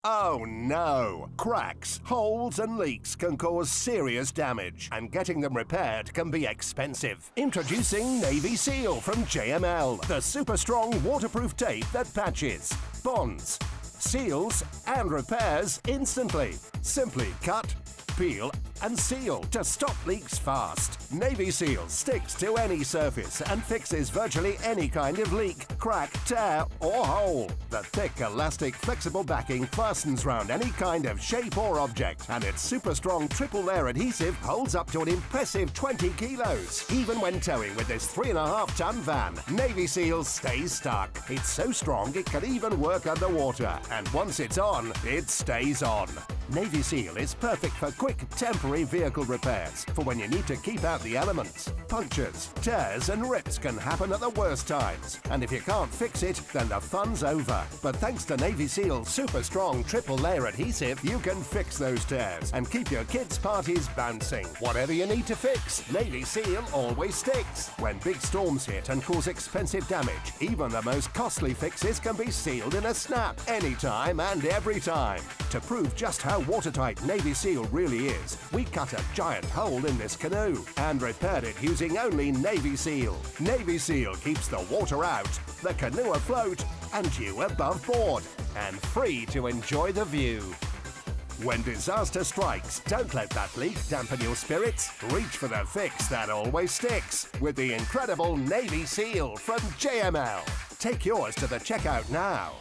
Oh no! Cracks, holes and leaks can cause serious damage, and getting them repaired can be expensive. Introducing Navy Seal from JML, the super strong waterproof tape that patches, bonds, seals and repairs instantly. Simply cut, peel and seal to stop leaks fast. Navy Seal sticks to any surface and fixes virtually any kind of leak, crack, tear or hole. The thick, elastic, flexible backing fastens round any kind of shape or object, and its super strong triple layer adhesive holds up to an impressive 20 kilos. Even when towing with this 3.5-ton van, Navy Seal stays stuck. It's so strong it can even work underwater, and once it's on, it stays on. Navy Seal is perfect for quick, temporary vehicle repairs, for when you need to keep out the elements. Punctures, tears and rips can happen at the worst times, and if you can't fix it, then the fun's over. But thanks to Navy Seal's super strong triple layer adhesive, you can fix those tears and keep your kids' parties bouncing. Whatever you need to fix, Navy Seal always sticks. When big storms hit and cause expensive damage, even the most costly fixes can be sealed in a snap, anytime and every time. To prove just how watertight Navy Seal really is, we cut a giant hole in this canoe and repaired it using only Navy Seal. Navy Seal keeps the water out, the canoe afloat, and you above board, and free to enjoy the view. When disaster strikes, don't let that leak dampen your spirits. Reach for the fix that always sticks with the incredible Navy Seal from JML. Take yours to the checkout now.